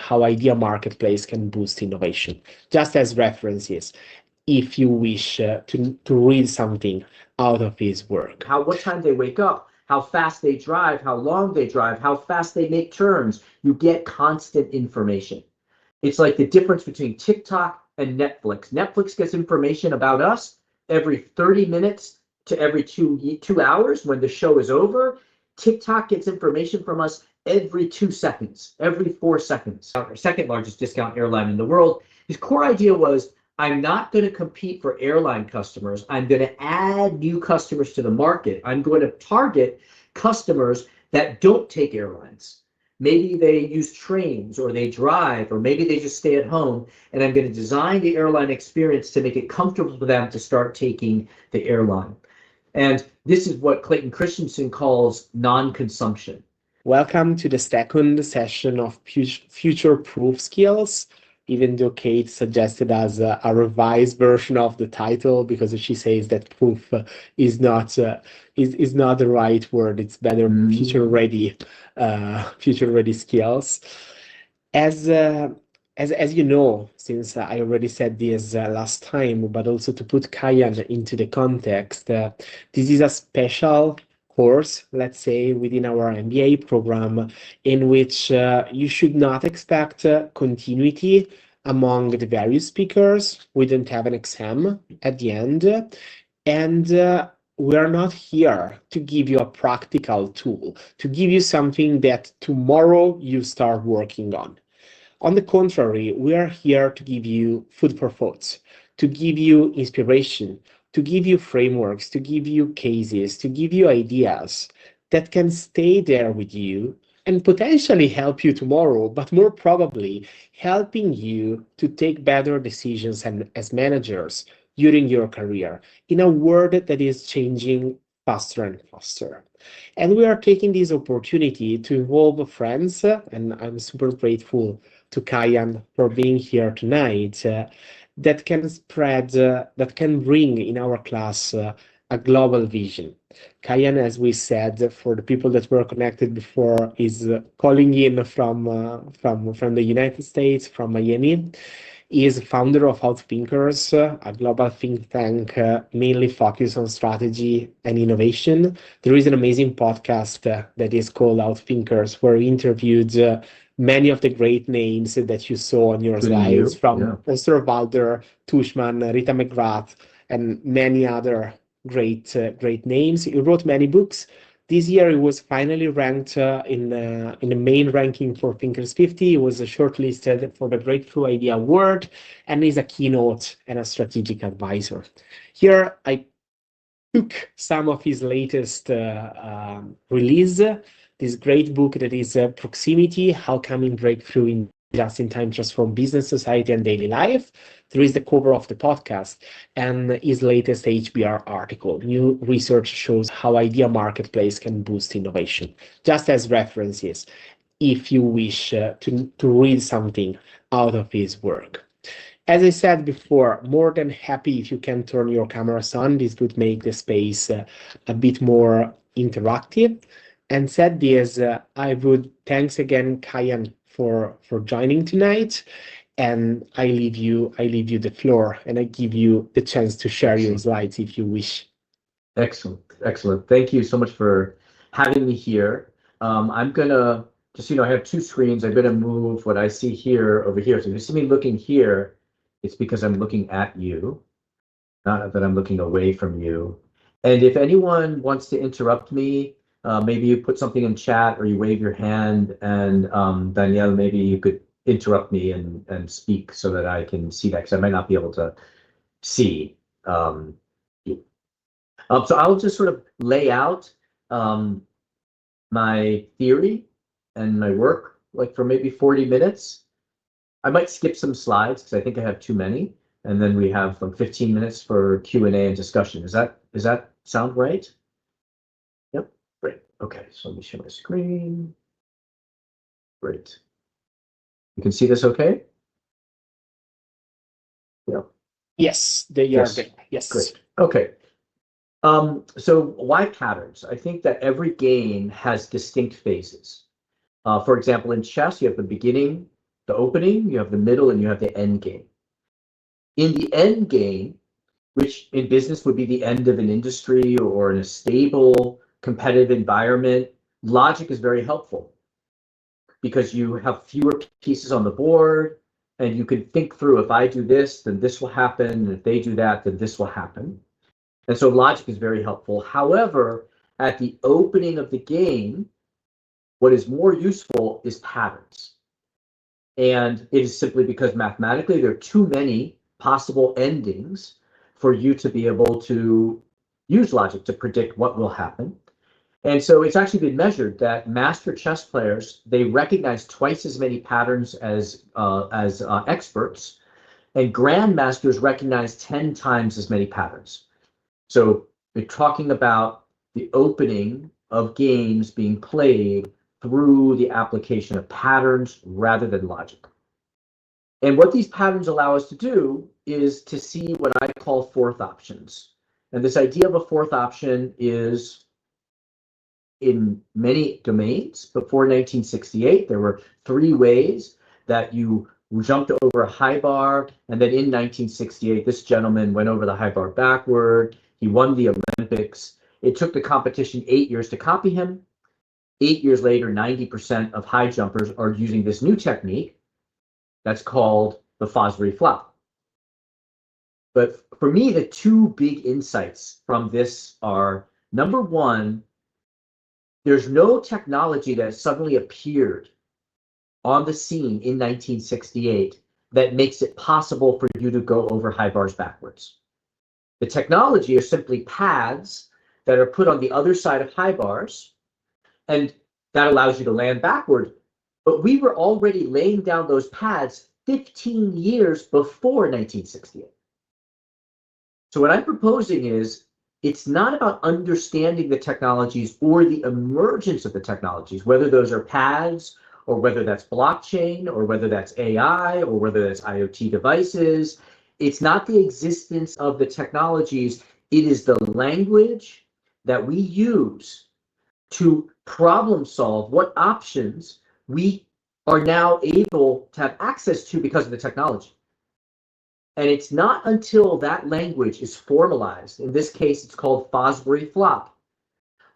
how idea marketplace can boost innovation, just as references, if you wish to read something out of his work. What time they wake up, how fast they drive, how long they drive, how fast they make turns. You get constant information. It's like the difference between TikTok and Netflix. Netflix gets information about us every 30 minutes to every two hours when the show is over. TikTok gets information from us every 2 seconds, every 4 seconds. Our second largest discount airline in the world. His core idea was, I'm not going to compete for airline customers. I'm going to add new customers to the market. I'm going to target customers that don't take airlines. Maybe they use trains, or they drive, or maybe they just stay at home. And I'm going to design the airline experience to make it comfortable for them to start taking the airline. And this is what Clayton Christensen calls non-consumption. Welcome to the second session of future-proof skills, even though Kate suggested as a revised version of the title, because she says that proof is not the right word. It's better future-ready skills. As you know, since I already said this last time, but also to put Kaihan into the context, this is a special course, let's say, within our MBA program, in which you should not expect continuity among the various speakers. We don't have an exam at the end, and we are not here to give you a practical tool, to give you something that tomorrow you start working on. On the contrary, we are here to give you food for thought, to give you inspiration, to give you frameworks, to give you cases, to give you ideas that can stay there with you and potentially help you tomorrow, but more probably helping you to take better decisions and as managers during your career in a world that is changing faster and faster. And we are taking this opportunity to involve friends, and I'm super grateful to Kaihan for being here tonight, that can bring in our class a global vision. Kaihan, as we said, for the people that were connected before, is calling in from the United States, from Miami. He is founder of Outthinkers, a global think tank mainly focused on strategy and innovation. There is an amazing podcast that is called Outthinkers, where he interviewed many of the great names that you saw on your slides, from Osterwalder, Tushman, Rita McGrath, and many other great names. He wrote many books. This year, he was finally ranked in the main ranking for Thinkers 50. He was shortlisted for the Breakthrough Idea Award, and is a keynote and a strategic advisor. Here, I took some of his latest release. This great book that is Proximity, How Coming Breakthrough in Just-in-Time Transform Business, Society, and Daily Life. There is the cover of the podcast, and his latest HBR article, New Research Shows How Idea Marketplace Can Boost Innovation, just as references, if you wish to read something out of his work. As I said before, more than happy if you can turn your cameras on. This would make the space a bit more interactive. And said this, I would thanks again, Kaihan, for joining tonight, and I leave you the floor, and I give you the chance to share your slides if you wish. Excellent. Thank you so much for having me here. I'm gonna just, I have two screens. I'm gonna move what I see here over here. So if you see me looking here, it's because I'm looking at you, not that I'm looking away from you. And if anyone wants to interrupt me, maybe you put something in chat, or you wave your hand, and Danielle, maybe you could interrupt me and speak so that I can see that, because I might not be able to see you. So I'll just sort of lay out my theory and my work, like for maybe 40 minutes. I might skip some slides because I think I have too many, and then we have 15 minutes for Q&A and discussion. Does that sound right? Yep, great. Okay, so let me share my screen. Great. You can see this okay? Yeah. Yes, they are there. Yes. Great. Okay. So why patterns? I think that every game has distinct phases. For example, in chess, you have the beginning, the opening, you have the middle, and you have the end game. In the end game, which in business would be the end of an industry or in a stable competitive environment, logic is very helpful because you have fewer pieces on the board and you can think through, if I do this, then this will happen. And if they do that, then this will happen. And so logic is very helpful. However, at the opening of the game, what is more useful is patterns. And it is simply because mathematically there are too many possible endings for you to be able to use logic to predict what will happen. And so it's actually been measured that master chess players, they recognize twice as many patterns as experts, and grandmasters recognize 10 times as many patterns. So we're talking about the opening of games being played through the application of patterns rather than logic. And what these patterns allow us to do is to see what I call fourth options. And this idea of a fourth option is in many domains. Before 1968, there were 3 ways that you jumped over a high bar. And then in 1968, this gentleman went over the high bar backward. He won the Olympics. It took the competition 8 years to copy him. 8 years later, 90% of high jumpers are using this new technique that's called the Fosbury Flop. But for me, the 2 big insights from this are, number one, there's no technology that suddenly appeared on the scene in 1968 that makes it possible for you to go over high bars backwards. The technology are simply pads that are put on the other side of high bars, and that allows you to land backward. But we were already laying down those pads 15 years before 1968. So what I'm proposing is, it's not about understanding the technologies or the emergence of the technologies, whether those are pads or whether that's blockchain or whether that's AI or whether that's IoT devices. It's not the existence of the technologies. It is the language that we use to problem solve what options we are now able to have access to because of the technology. And it's not until that language is formalized, in this case, it's called Fosbury Flop.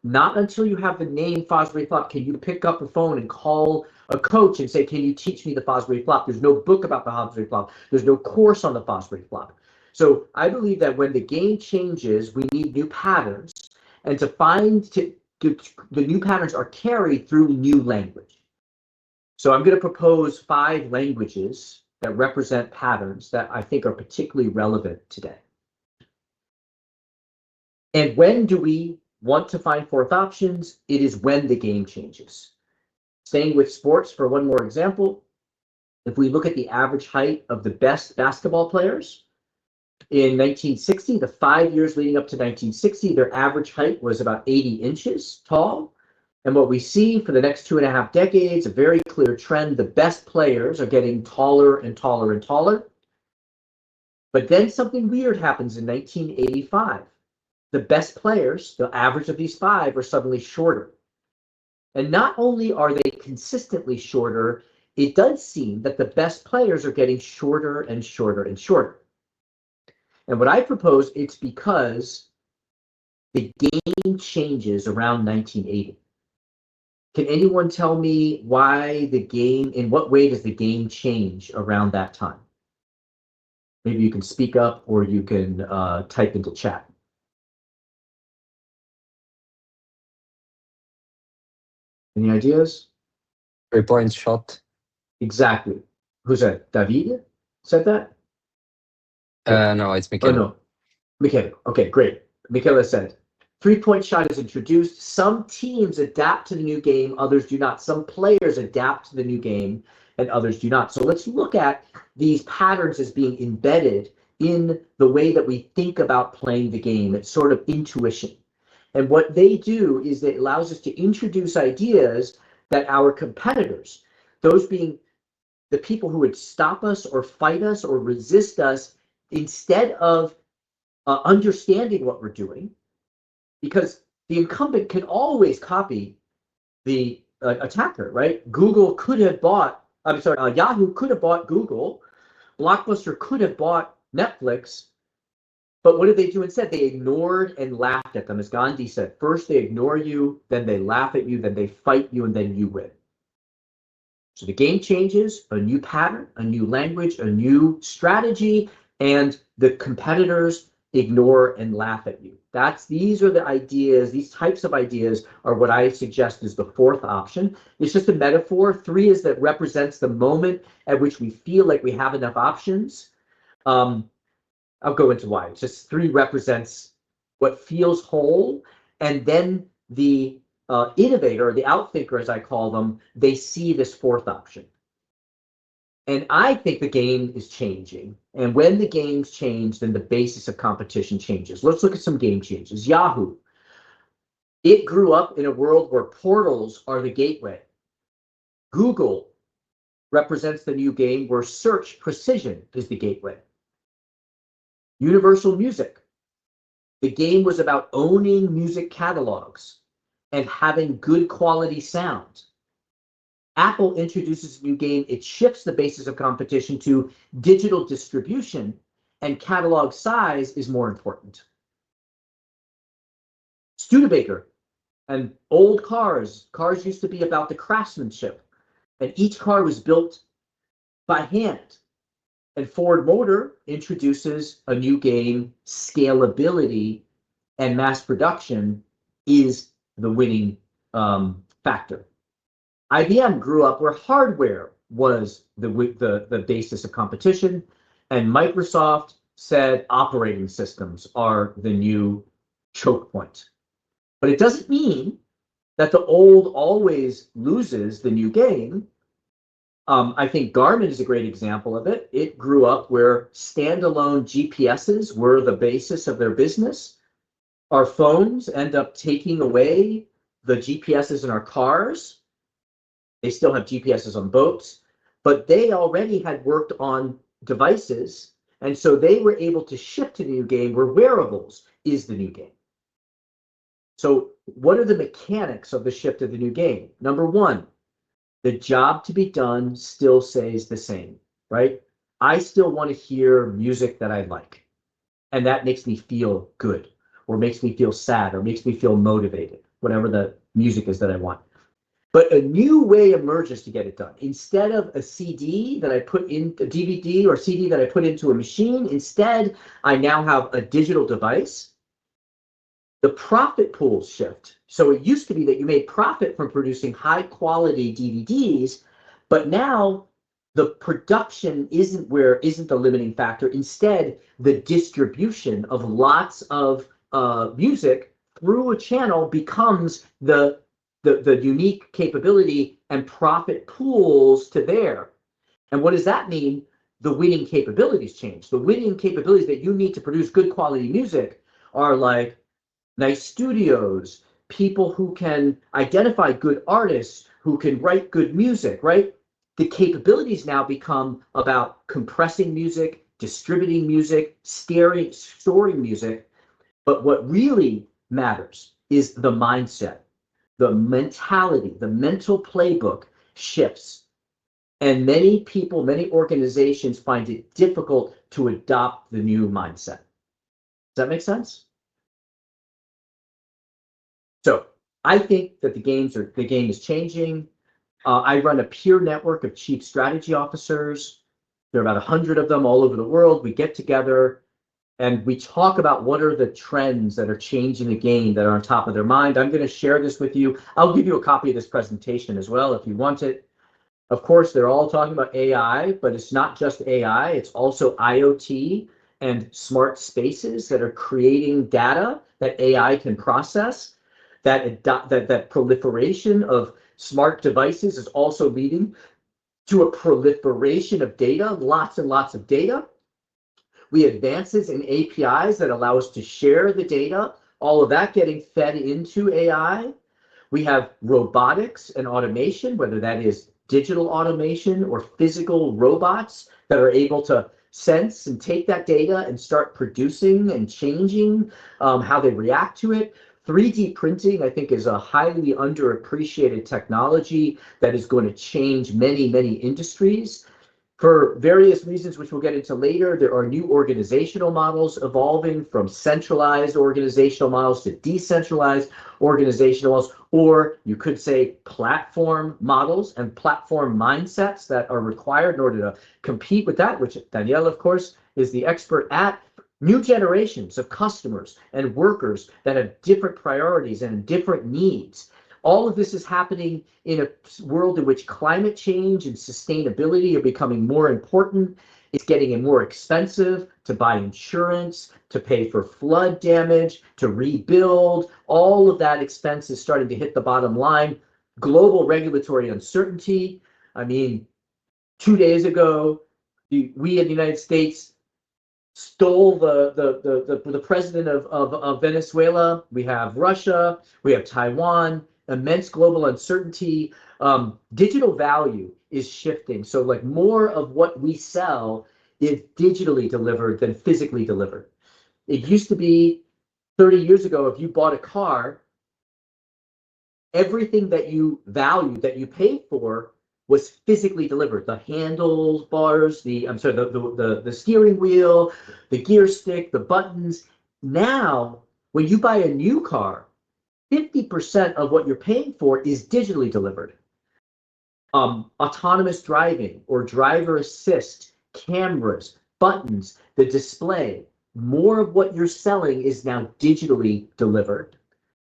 Not until you have the name Fosbury Flop can you pick up the phone and call a coach and say, can you teach me the Fosbury Flop? There's no book about the Fosbury Flop. There's no course on the Fosbury Flop. So I believe that when the game changes, we need new patterns. And to find the new patterns are carried through new language. So I'm going to propose 5 languages that represent patterns that I think are particularly relevant today. And when do we want to find fourth options? It is when the game changes. Staying with sports for one more example, if we look at the average height of the best basketball players, in 1960, the 5 years leading up to 1960, their average height was about 80 inches tall. And what we see for the next 2.5 decades, a very clear trend, the best players are getting taller and taller and taller. But then something weird happens in 1985. The best players, the average of these 5, are suddenly shorter. And not only are they consistently shorter, it does seem that the best players are getting shorter and shorter and shorter. And what I propose, it's because the game changes around 1980. Can anyone tell me why the game, in what way does the game change around that time? Maybe you can speak up or you can type into chat. Any ideas? 3-point shot. Exactly. Who's that? David said that? No, it's Michele. Oh, no. Michele. Okay, great. Michele said, 3-point shot is introduced. Some teams adapt to the new game, others do not. Some players adapt to the new game, and others do not. So let's look at these patterns as being embedded in the way that we think about playing the game. It's sort of intuition. And what they do is it allows us to introduce ideas that our competitors, those being the people who would stop us or fight us or resist us, instead of understanding what we're doing, because the incumbent can always copy the attacker, right? Google could have bought I'm sorry, Yahoo could have bought Google, Blockbuster could have bought Netflix, but what did they do instead? They ignored and laughed at them. As Gandhi said, first they ignore you, then they laugh at you, then they fight you, and then you win. So the game changes, a new pattern, a new language, a new strategy, and the competitors ignore and laugh at you. These are the ideas, these types of ideas are what I suggest is the fourth option. It's just a metaphor. 3 is that represents the moment at which we feel like we have enough options. I'll go into why. It's just 3 represents what feels whole, and then the innovator, the outthinker, as I call them, they see this fourth option. And I think the game is changing. And when the games change, then the basis of competition changes. Let's look at some game changes. Yahoo. It grew up in a world where portals are the gateway. Google represents the new game where search precision is the gateway. Universal Music. The game was about owning music catalogs and having good quality sound. Apple introduces a new game. It shifts the basis of competition to digital distribution, and catalog size is more important. Studebaker and old cars. Cars used to be about the craftsmanship, and each car was built by hand. And Ford Motor introduces a new game. Scalability and mass production is the winning factor. IBM grew up where hardware was the basis of competition, and Microsoft said operating systems are the new choke point. But it doesn't mean that the old always loses the new game. I think Garmin is a great example of it. It grew up where standalone GPSs were the basis of their business. Our phones end up taking away the GPSs in our cars. They still have GPSs on boats, but they already had worked on devices, and so they were able to shift to the new game where wearables is the new game. So what are the mechanics of the shift to the new game? Number 1, the job to be done still stays the same, right? I still want to hear music that I like, and that makes me feel good, or makes me feel sad, or makes me feel motivated, whatever the music is that I want. But a new way emerges to get it done. Instead of a CD that I put in, a DVD or CD that I put into a machine, instead, I now have a digital device. The profit pools shift. So it used to be that you made profit from producing high quality DVDs, but now the production isn't the limiting factor. Instead, the distribution of lots of music through a channel becomes the unique capability, and profit pools to there. And what does that mean? The winning capabilities change. The winning capabilities that you need to produce good quality music are like nice studios, people who can identify good artists, who can write good music, right? The capabilities now become about compressing music, distributing music, storing music. But what really matters is the mindset. The mentality, the mental playbook shifts. And many people, many organizations find it difficult to adopt the new mindset. Does that make sense? So I think that the game is changing. I run a peer network of chief strategy officers. There are about 100 of them all over the world. We get together and we talk about what are the trends that are changing the game that are on top of their mind. I'm going to share this with you. I'll give you a copy of this presentation as well if you want it. Of course, they're all talking about AI, but it's not just AI. It's also IoT and smart spaces that are creating data that AI can process. That proliferation of smart devices is also leading to a proliferation of data, lots and lots of data. We have advances in APIs that allow us to share the data, all of that getting fed into AI. We have robotics and automation, whether that is digital automation or physical robots that are able to sense and take that data and start producing and changing how they react to it. 3D printing, I think, is a highly underappreciated technology that is going to change many, many industries. For various reasons, which we'll get into later, there are new organizational models evolving from centralized organizational models to decentralized organizational models, or you could say platform models and platform mindsets that are required in order to compete with that, which Danielle, of course, is the expert at. New generations of customers and workers that have different priorities and different needs. All of this is happening in a world in which climate change and sustainability are becoming more important. It's getting more expensive to buy insurance, to pay for flood damage, to rebuild. All of that expense is starting to hit the bottom line. Global regulatory uncertainty. I mean, 2 days ago, we in the United States stole the president of Venezuela. We have Russia, we have Taiwan, immense global uncertainty. Digital value is shifting. So like more of what we sell is digitally delivered than physically delivered. It used to be 30 years ago, if you bought a car, everything that you valued, that you paid for, was physically delivered. The handlebars, the steering wheel, the gear stick, the buttons. Now, when you buy a new car, 50% of what you're paying for is digitally delivered. Autonomous driving or driver assist, cameras, buttons, the display. More of what you're selling is now digitally delivered,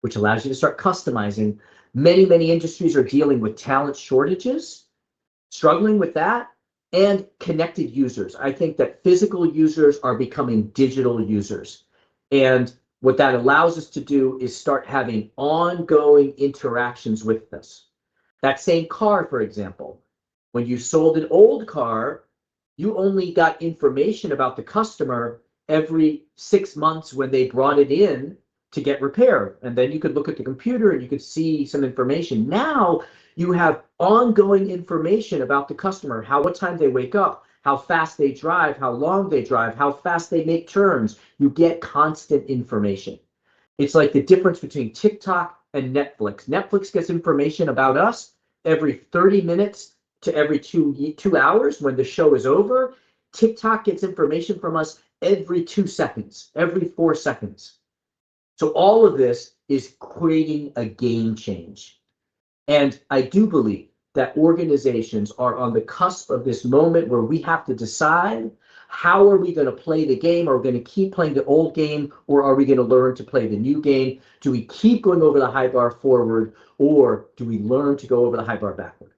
which allows you to start customizing. Many, many industries are dealing with talent shortages, struggling with that, and connected users. I think that physical users are becoming digital users. And what that allows us to do is start having ongoing interactions with this. That same car, for example, when you sold an old car, you only got information about the customer every 6 months when they brought it in to get repaired. And then you could look at the computer and you could see some information. Now you have ongoing information about the customer, what time they wake up, how fast they drive, how long they drive, how fast they make turns. You get constant information. It's like the difference between TikTok and Netflix. Netflix gets information about us every 30 minutes to every 2 hours when the show is over. TikTok gets information from us every 2 seconds, every 4 seconds. So all of this is creating a game change. And I do believe that organizations are on the cusp of this moment where we have to decide, how are we going to play the game? Are we going to keep playing the old game, or are we going to learn to play the new game? Do we keep going over the high bar forward, or do we learn to go over the high bar backward?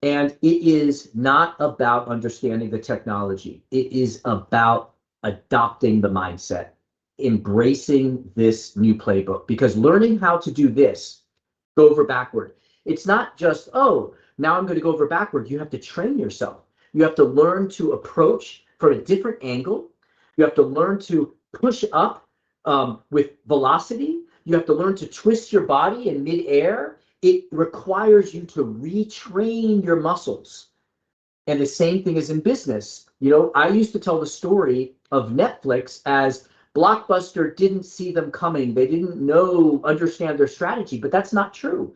And it is not about understanding the technology. It is about adopting the mindset, embracing this new playbook, because learning how to do this, go over backward, it's not just, oh, now I'm going to go over backward. You have to train yourself. You have to learn to approach from a different angle. You have to learn to push up with velocity. You have to learn to twist your body in midair. It requires you to retrain your muscles. And the same thing is in business. You know, I used to tell the story of Netflix as Blockbuster didn't see them coming. They didn't understand their strategy, but that's not true.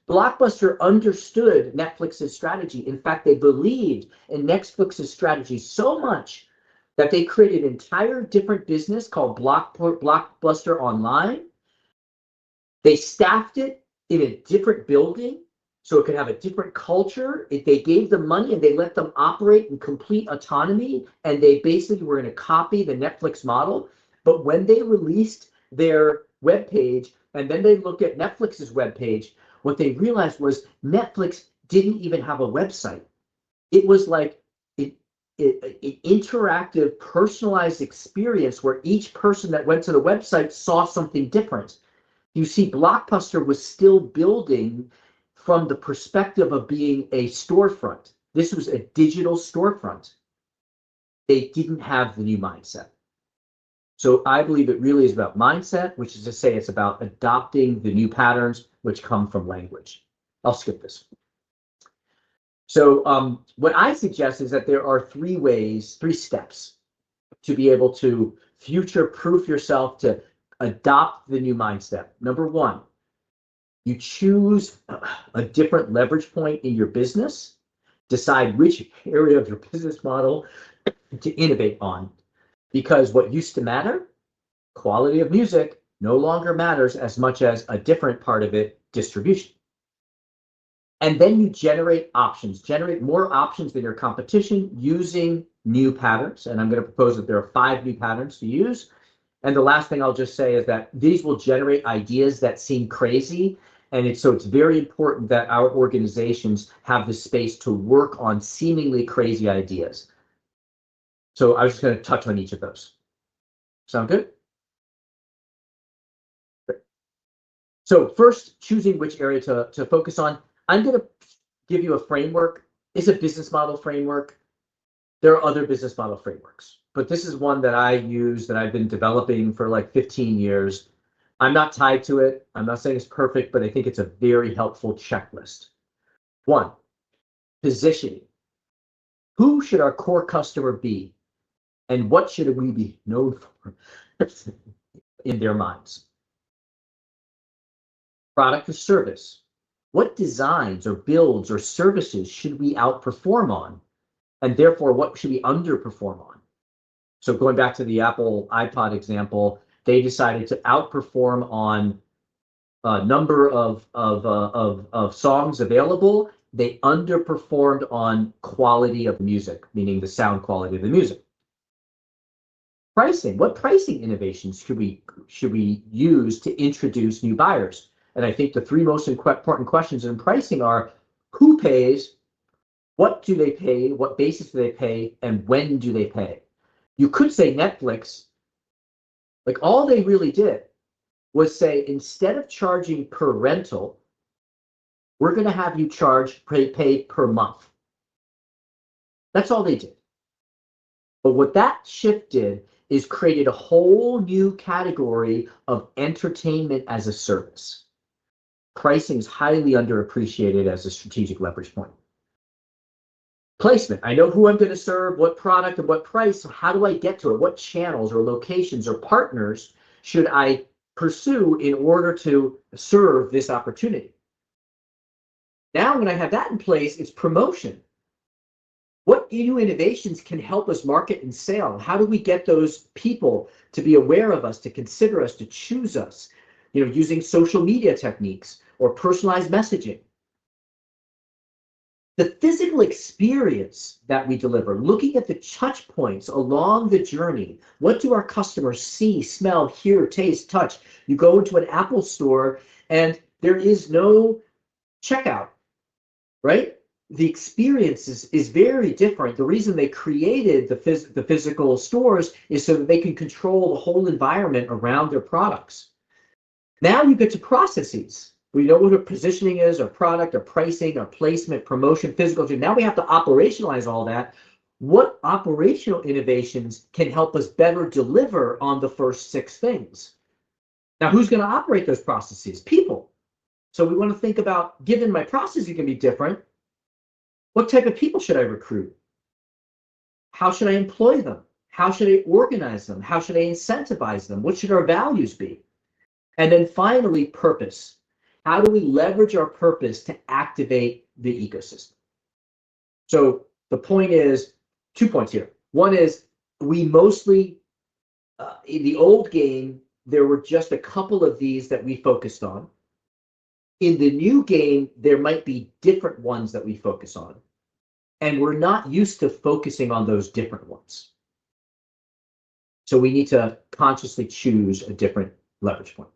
Blockbuster understood Netflix's strategy. In fact, they believed in Netflix's strategy so much that they created an entire different business called Blockbuster Online. They staffed it in a different building so it could have a different culture. They gave them money and they let them operate in complete autonomy, and they basically were going to copy the Netflix model. But when they released their webpage and then they look at Netflix's webpage, what they realized was Netflix didn't even have a website. It was like an interactive, personalized experience where each person that went to the website saw something different. You see, Blockbuster was still building from the perspective of being a storefront. This was a digital storefront. They didn't have the new mindset. So I believe it really is about mindset, which is to say it's about adopting the new patterns which come from language. I'll skip this. So what I suggest is that there are 3 steps to be able to future-proof yourself to adopt the new mindset. Number one, you choose a different leverage point in your business, decide which area of your business model to innovate on. Because what used to matter, quality of music, no longer matters as much as a different part of it, distribution. And then you generate options, generate more options than your competition using new patterns. And I'm going to propose that there are 5 new patterns to use. And the last thing I'll just say is that these will generate ideas that seem crazy. And it's very important that our organizations have the space to work on seemingly crazy ideas. So I was just going to touch on each of those. Sound good? Great. So first, choosing which area to focus on. I'm going to give you a framework. It's a business model framework. There are other business model frameworks, but this is one that I use, that I've been developing for like 15 years. I'm not tied to it. I'm not saying it's perfect, but I think it's a very helpful checklist. 1, positioning. Who should our core customer be? And what should we be known for in their minds? Product or service. What designs or builds or services should we outperform on? And therefore, what should we underperform on? So going back to the Apple iPod example, they decided to outperform on a number of songs available. They underperformed on quality of music, meaning the sound quality of the music. Pricing. What pricing innovations should we use to introduce new buyers? And I think the 3 most important questions in pricing are: who pays, what do they pay, what basis do they pay, and when do they pay? You could say Netflix, like all they really did was say, instead of charging per rental, we're going to have you pay per month. That's all they did. But what that shift did is created a whole new category of entertainment as a service. Pricing is highly underappreciated as a strategic leverage point. Placement. I know who I'm going to serve, what product and what price. So how do I get to it? What channels or locations or partners should I pursue in order to serve this opportunity? Now, when I have that in place, it's promotion. What new innovations can help us market and sell? How do we get those people to be aware of us, to consider us, to choose us? Using social media techniques or personalized messaging. The physical experience that we deliver, looking at the touch points along the journey. What do our customers see, smell, hear, taste, touch? You go into an Apple store and there is no checkout, right? The experience is very different. The reason they created the physical stores is so that they can control the whole environment around their products. Now you get to processes. We know what our positioning is, our product, our pricing, our placement, promotion, physical. Now we have to operationalize all that. What operational innovations can help us better deliver on the first 6 things? Now, who's going to operate those processes? People. So we want to think about, given my processes can be different, what type of people should I recruit? How should I employ them? How should I organize them? How should I incentivize them? What should our values be? And then finally, purpose. How do we leverage our purpose to activate the ecosystem? So the point is, 2 points here. One is, we mostly, in the old game, there were just a couple of these that we focused on. In the new game, there might be different ones that we focus on. And we're not used to focusing on those different ones. So we need to consciously choose a different leverage point.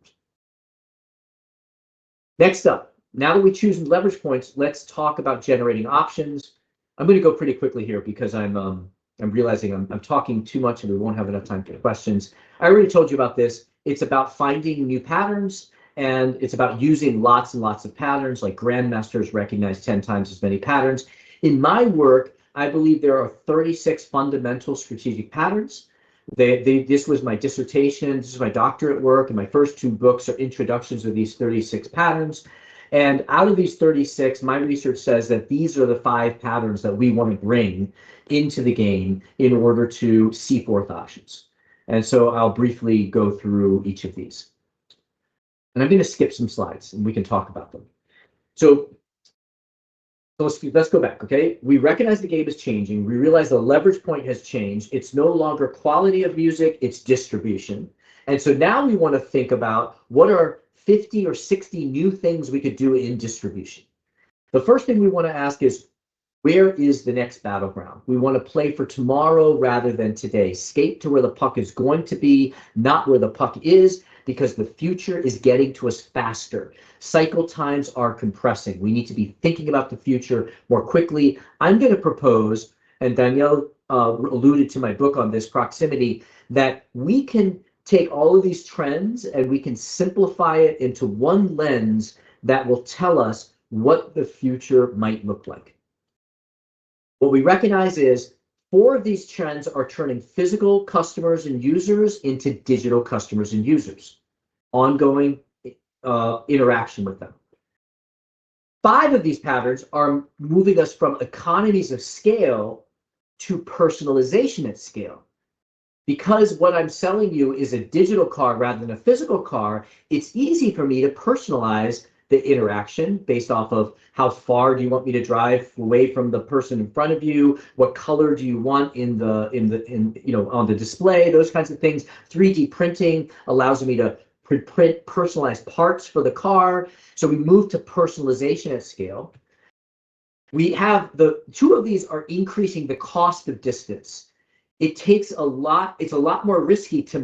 Next up, now that we choose leverage points, let's talk about generating options. I'm going to go pretty quickly here because I'm realizing I'm talking too much and we won't have enough time for questions. I already told you about this. It's about finding new patterns, and it's about using lots and lots of patterns, like grandmasters recognize 10 times as many patterns. In my work, I believe there are 36 fundamental strategic patterns. This was my dissertation, this is my doctorate work, and my first 2 books are introductions to these 36 patterns. And out of these 36, my research says that these are the 5 patterns that we want to bring into the game in order to see forth options. And so I'll briefly go through each of these. And I'm going to skip some slides and we can talk about them. So let's go back, okay? We recognize the game is changing. We realize the leverage point has changed. It's no longer quality of music, it's distribution. And so now we want to think about what are 50 or 60 new things we could do in distribution. The first thing we want to ask is, where is the next battleground? We want to play for tomorrow rather than today. Skate to where the puck is going to be, not where the puck is, because the future is getting to us faster. Cycle times are compressing. We need to be thinking about the future more quickly. I'm going to propose, and Danielle alluded to my book on this, Proximity, that we can take all of these trends and we can simplify it into one lens that will tell us what the future might look like. What we recognize is 4 of these trends are turning physical customers and users into digital customers and users, ongoing interaction with them. 5 of these patterns are moving us from economies of scale to personalization at scale. Because what I'm selling you is a digital car rather than a physical car, it's easy for me to personalize the interaction based off of how far do you want me to drive away from the person in front of you, what color do you want in on the display, those kinds of things. 3D printing allows me to print personalized parts for the car. So we move to personalization at scale. We have 2 of these are increasing the cost of distance. It's a lot more risky to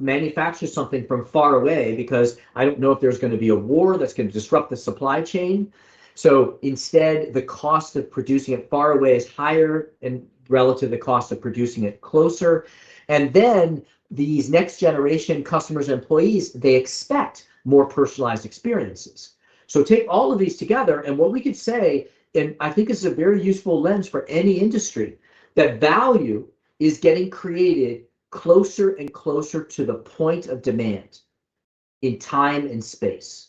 manufacture something from far away because I don't know if there's going to be a war that's going to disrupt the supply chain. So instead, the cost of producing it far away is higher and relative to the cost of producing it closer. And then these next generation customers and employees, they expect more personalized experiences. So take all of these together, and what we could say, and I think this is a very useful lens for any industry, that value is getting created closer and closer to the point of demand in time and space.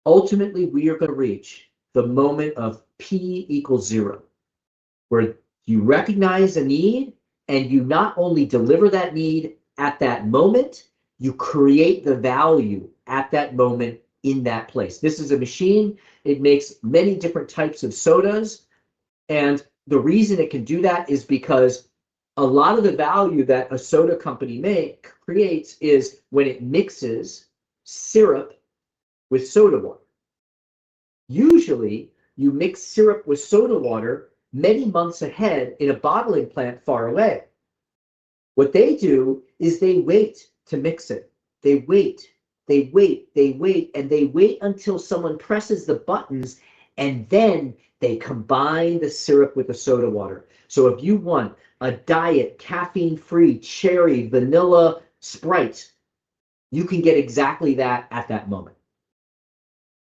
Ultimately, we are going to reach the moment of P equals 0, where you recognize a need and you not only deliver that need at that moment, you create the value at that moment in that place. This is a machine. It makes many different types of sodas. And the reason it can do that is because a lot of the value that a soda company creates is when it mixes syrup with soda water. Usually, you mix syrup with soda water many months ahead in a bottling plant far away. What they do is they wait to mix it. They wait, and they wait until someone presses the buttons, and then they combine the syrup with the soda water. So if you want a diet, caffeine-free, cherry, vanilla Sprite, you can get exactly that at that moment.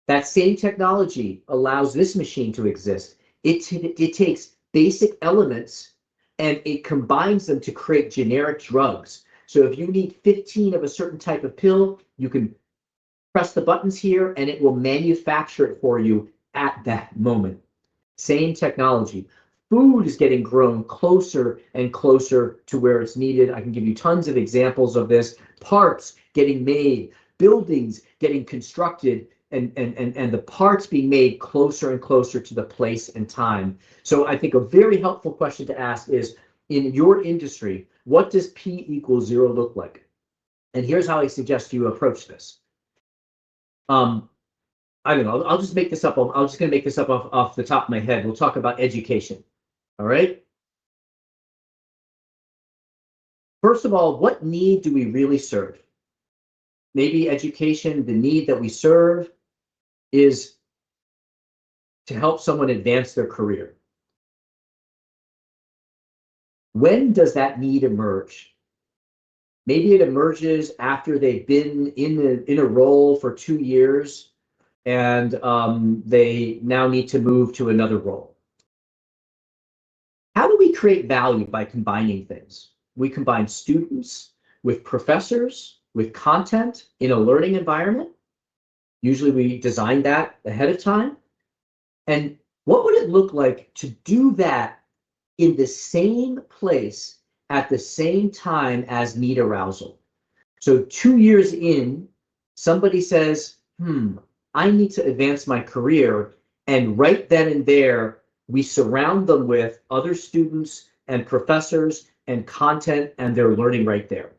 That same technology allows this machine to exist. It takes basic elements and it combines them to create generic drugs. So if you need 15 of a certain type of pill, you can press the buttons here and it will manufacture it for you at that moment. Same technology. Food is getting grown closer and closer to where it's needed. I can give you tons of examples of this. Parts getting made, buildings getting constructed, and the parts being made closer and closer to the place and time. So I think a very helpful question to ask is, in your industry, what does P equals 0 look like? And here's how I suggest you approach this. I don't know, I'll just make this up. I'm just going to make this up off the top of my head. We'll talk about education. All right. First of all, what need do we really serve? Maybe education, the need that we serve is to help someone advance their career. When does that need emerge? Maybe it emerges after they've been in a role for 2 years and they now need to move to another role. How do we create value by combining things? We combine students with professors, with content in a learning environment. Usually we design that ahead of time. And what would it look like to do that in the same place at the same time as need arousal. So 2 years in, somebody says, I need to advance my career. And right then and there, we surround them with other students and professors and content, and they're learning right there.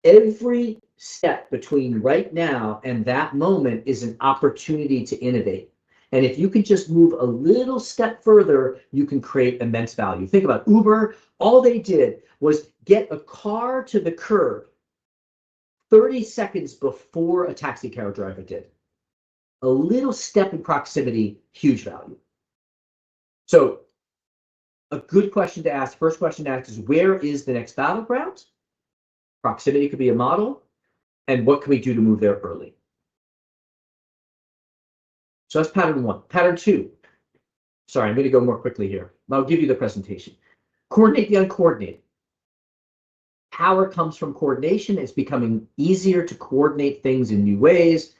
Every step between right now and that moment is an opportunity to innovate. And if you can just move a little step further, you can create immense value. Think about Uber. All they did was get a car to the curb 30 seconds before a taxi cab driver did. A little step in proximity, huge value. So a good question to ask, first question to ask is, where is the next battleground? Proximity could be a model. And what can we do to move there early? So that's pattern one. Pattern two. Sorry, I'm going to go more quickly here. I'll give you the presentation. Coordinate the uncoordinated. Power comes from coordination. It's becoming easier to coordinate things in new ways.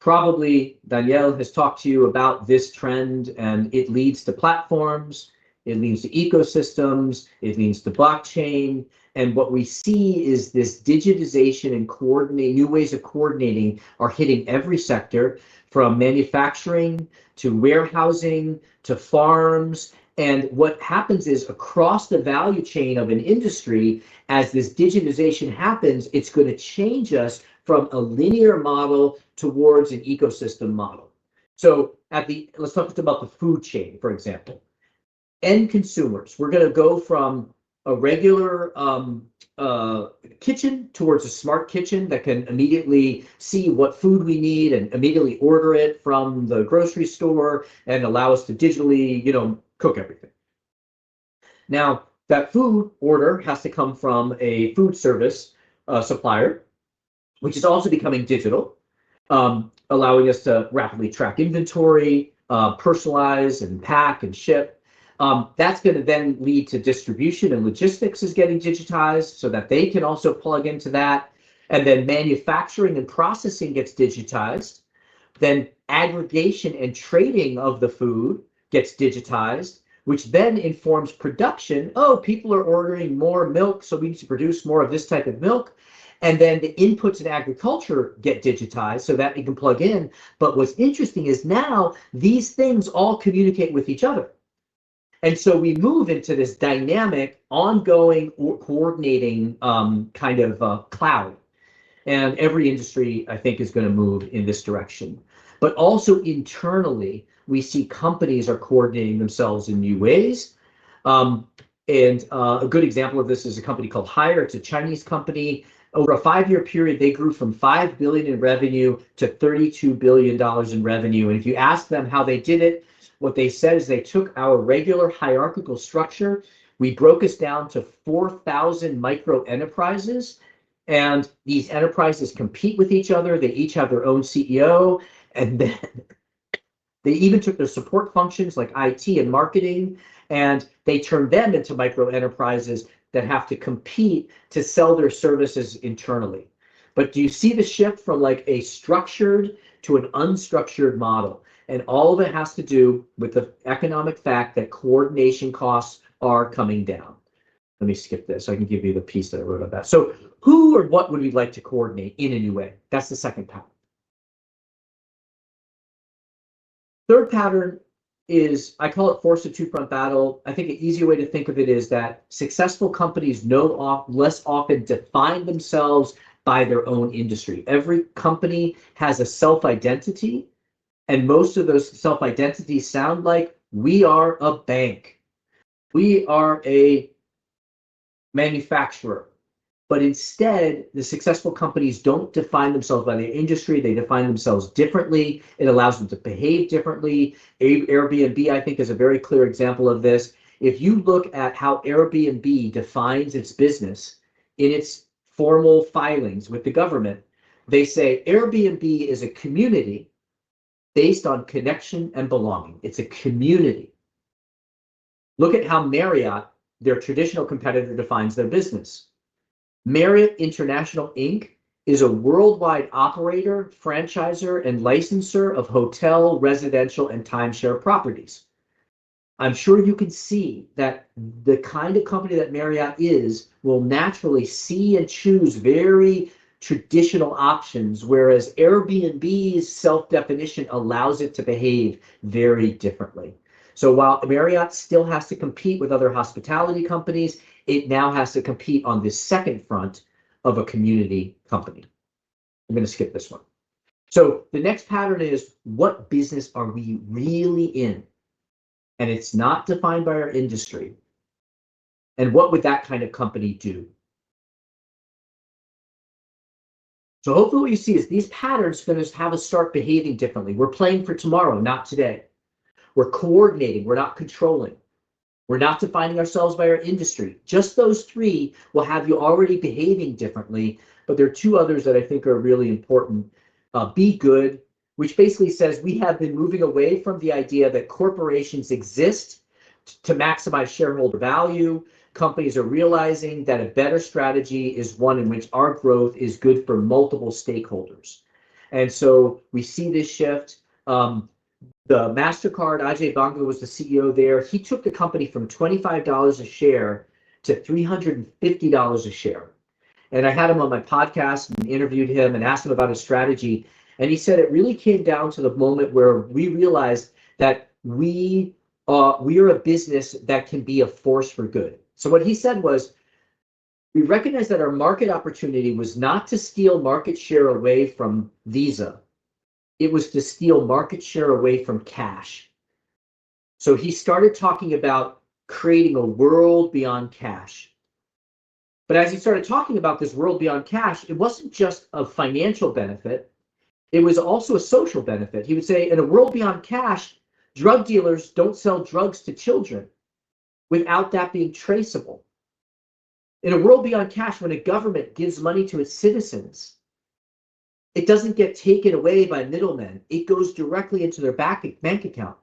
Probably Danielle has talked to you about this trend, and it leads to platforms, it leads to ecosystems, it leads to blockchain. And what we see is this digitization and coordinate, new ways of coordinating are hitting every sector, from manufacturing to warehousing to farms. And what happens is, across the value chain of an industry, as this digitization happens, it's going to change us from a linear model towards an ecosystem model. So let's talk about the food chain, for example. End consumers, we're going to go from a regular kitchen towards a smart kitchen that can immediately see what food we need and immediately order it from the grocery store and allow us to digitally, cook everything. Now, that food order has to come from a food service supplier, which is also becoming digital, allowing us to rapidly track inventory, personalize and pack and ship. That's going to then lead to distribution, and logistics is getting digitized so that they can also plug into that. And then manufacturing and processing gets digitized. Then aggregation and trading of the food gets digitized, which then informs production. Oh, people are ordering more milk, so we need to produce more of this type of milk. And then the inputs in agriculture get digitized so that it can plug in. But what's interesting is now these things all communicate with each other. And so we move into this dynamic, ongoing, coordinating kind of cloud. And every industry, I think, is going to move in this direction. But also internally, we see companies are coordinating themselves in new ways. And a good example of this is a company called Hire. It's a Chinese company. Over a 5-year period, they grew from $5 billion in revenue to $32 billion in revenue. And if you ask them how they did it, what they said is they took our regular hierarchical structure, we broke us down to 4,000 micro enterprises, and these enterprises compete with each other. They each have their own CEO, and then they even took their support functions like IT and marketing, and they turned them into micro enterprises that have to compete to sell their services internally. But do you see the shift from like a structured to an unstructured model? And all of it has to do with the economic fact that coordination costs are coming down. Let me skip this. I can give you the piece that I wrote about that. So who or what would we like to coordinate in a new way? That's the second pattern. Third pattern is, I call it force a two-front battle. I think an easier way to think of it is that successful companies less often define themselves by their own industry. Every company has a self-identity, and most of those self-identities sound like, we are a bank, we are a manufacturer. But instead, the successful companies don't define themselves by their industry. They define themselves differently. It allows them to behave differently. Airbnb, I think, is a very clear example of this. If you look at how Airbnb defines its business in its formal filings with the government, they say Airbnb is a community based on connection and belonging. It's a community. Look at how Marriott, their traditional competitor, defines their business. Marriott International Inc. is a worldwide operator, franchisor, and licensor of hotel, residential, and timeshare properties. I'm sure you can see that the kind of company that Marriott is will naturally see and choose very traditional options, whereas Airbnb's self-definition allows it to behave very differently. So while Marriott still has to compete with other hospitality companies, it now has to compete on this second front of a community company. I'm going to skip this one. So the next pattern is, what business are we really in? And it's not defined by our industry. And what would that kind of company do? So hopefully what you see is these patterns are going to have us start behaving differently. We're playing for tomorrow, not today. We're coordinating, we're not controlling. We're not defining ourselves by our industry. Just those three will have you already behaving differently, but there are two others that I think are really important. Be good, which basically says we have been moving away from the idea that corporations exist to maximize shareholder value. Companies are realizing that a better strategy is one in which our growth is good for multiple stakeholders. And so we see this shift. The MasterCard, Ajay Banga was the CEO there. He took the company from $25 a share to $350 a share. And I had him on my podcast and interviewed him and asked him about his strategy. And he said it really came down to the moment where we realized that we are a business that can be a force for good. So what he said was, we recognized that our market opportunity was not to steal market share away from Visa. It was to steal market share away from cash. So he started talking about creating a world beyond cash. But as he started talking about this world beyond cash, it wasn't just a financial benefit. It was also a social benefit. He would say, in a world beyond cash, drug dealers don't sell drugs to children without that being traceable. In a world beyond cash, when a government gives money to its citizens, it doesn't get taken away by middlemen. It goes directly into their bank account.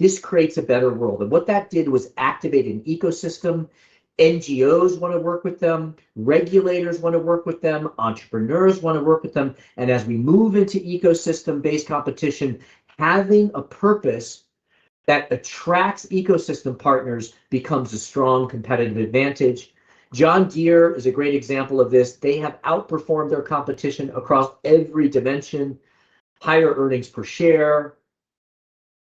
This creates a better world. And what that did was activate an ecosystem. NGOs want to work with them. Regulators want to work with them. Entrepreneurs want to work with them. And as we move into ecosystem-based competition, having a purpose that attracts ecosystem partners becomes a strong competitive advantage. John Deere is a great example of this. They have outperformed their competition across every dimension. Higher earnings per share.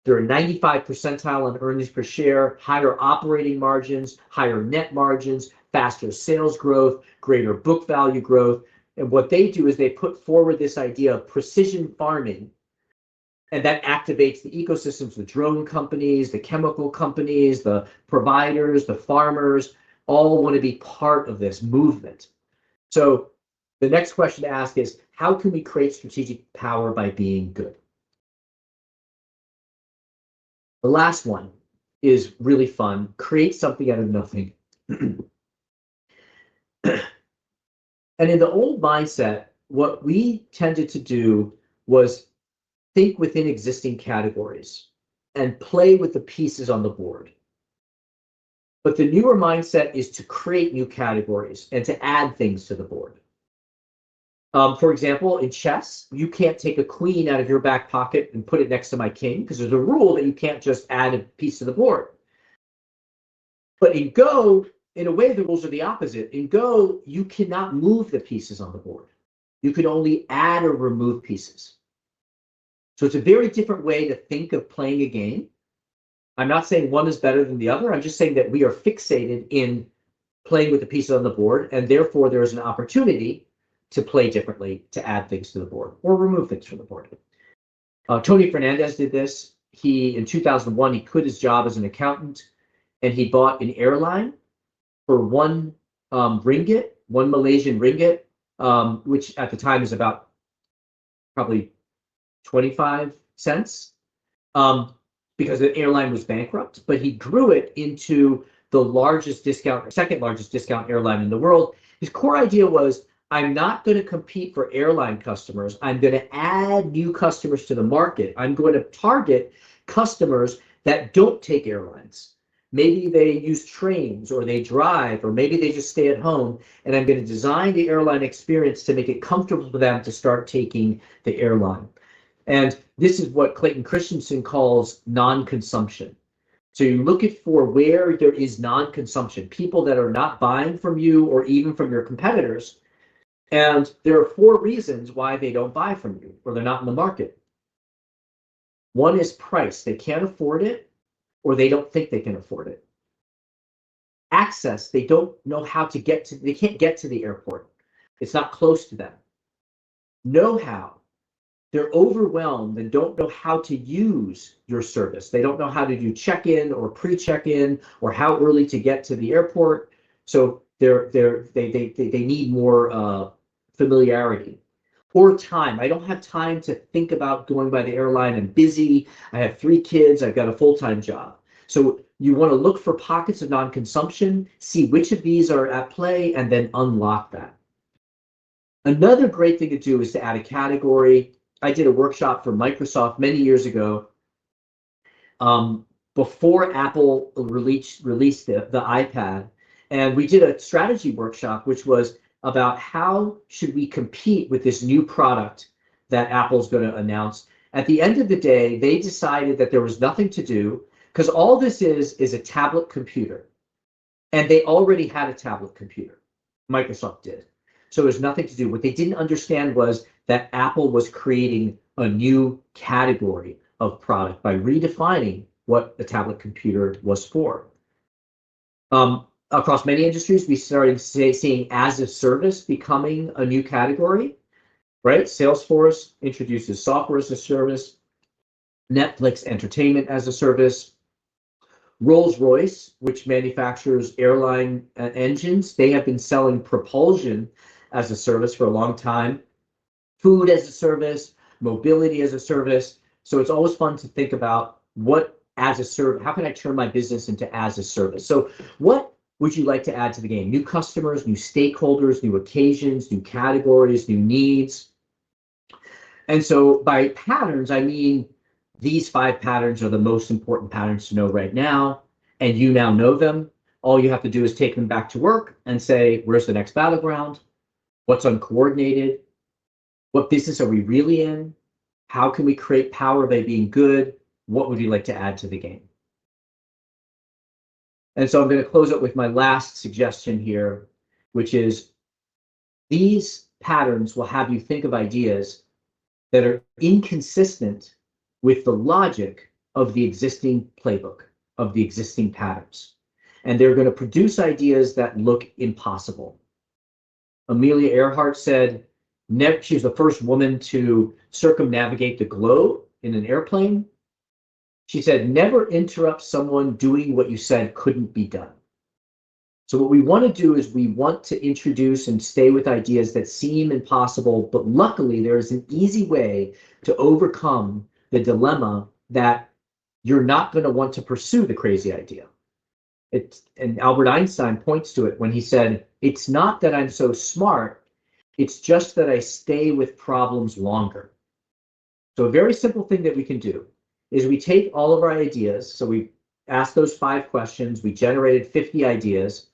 They're 95 percentile on earnings per share, higher operating margins, higher net margins, faster sales growth, greater book value growth. And what they do is they put forward this idea of precision farming, and that activates the ecosystems, the drone companies, the chemical companies, the providers, the farmers, all want to be part of this movement. So the next question to ask is, how can we create strategic power by being good? The last one is really fun. Create something out of nothing. And in the old mindset, what we tended to do was think within existing categories and play with the pieces on the board. But the newer mindset is to create new categories and to add things to the board. For example, in chess, you can't take a queen out of your back pocket and put it next to my king, because there's a rule that you can't just add a piece to the board. But in Go, in a way, the rules are the opposite. In Go, you cannot move the pieces on the board. You can only add or remove pieces. So it's a very different way to think of playing a game. I'm not saying one is better than the other. I'm just saying that we are fixated in playing with the pieces on the board, and therefore there is an opportunity to play differently, to add things to the board or remove things from the board. Tony Fernandez did this. In 2001, he quit his job as an accountant, and he bought an airline for one ringgit, one Malaysian ringgit, which at the time is about probably 25 cents, because the airline was bankrupt. But he grew it into the second largest discount airline in the world. His core idea was, I'm not going to compete for airline customers. I'm going to add new customers to the market. I'm going to target customers that don't take airlines. Maybe they use trains, or they drive, or maybe they just stay at home. And I'm going to design the airline experience to make it comfortable for them to start taking the airline. And this is what Clayton Christensen calls non-consumption. So you look at for where there is non-consumption, people that are not buying from you or even from your competitors. And there are 4 reasons why they don't buy from you or they're not in the market. One is price. They can't afford it or they don't think they can afford it. Access. They don't know how to get to, they can't get to the airport. It's not close to them. Know-how. They're overwhelmed and don't know how to use your service. They don't know how to do check-in or pre-check-in or how early to get to the airport. So they need more familiarity. Or time. I don't have time to think about going by the airline. I'm busy. I have 3 kids. I've got a full-time job. So you want to look for pockets of non-consumption, see which of these are at play, and then unlock that. Another great thing to do is to add a category. I did a workshop for Microsoft many years ago, before Apple released the iPad, and we did a strategy workshop, which was about how should we compete with this new product that Apple's going to announce. At the end of the day, they decided that there was nothing to do because all this is a tablet computer, and they already had a tablet computer. Microsoft did. So there's nothing to do. What they didn't understand was that Apple was creating a new category of product by redefining what the tablet computer was for. Across many industries, we started seeing as a service becoming a new category, right? Salesforce introduces software as a service, Netflix entertainment as a service, Rolls-Royce, which manufactures airline engines, they have been selling propulsion as a service for a long time, food as a service, mobility as a service. So it's always fun to think about what as a service, how can I turn my business into as a service? So what would you like to add to the game? New customers, new stakeholders, new occasions, new categories, new needs. And so by patterns, I mean, these 5 patterns are the most important patterns to know right now, and you now know them. All you have to do is take them back to work and say, where's the next battleground? What's uncoordinated? What business are we really in? How can we create power by being good? What would you like to add to the game? And so I'm going to close up with my last suggestion here, which is these patterns will have you think of ideas that are inconsistent with the logic of the existing playbook, of the existing patterns. And they're going to produce ideas that look impossible. Amelia Earhart said, she was the first woman to circumnavigate the globe in an airplane. She said, never interrupt someone doing what you said couldn't be done. So what we want to do is we want to introduce and stay with ideas that seem impossible, but luckily there is an easy way to overcome the dilemma that you're not going to want to pursue the crazy idea. And Albert Einstein points to it when he said, it's not that I'm so smart, it's just that I stay with problems longer. So a very simple thing that we can do is we take all of our ideas. So we asked those 5 questions, we generated 50 ideas,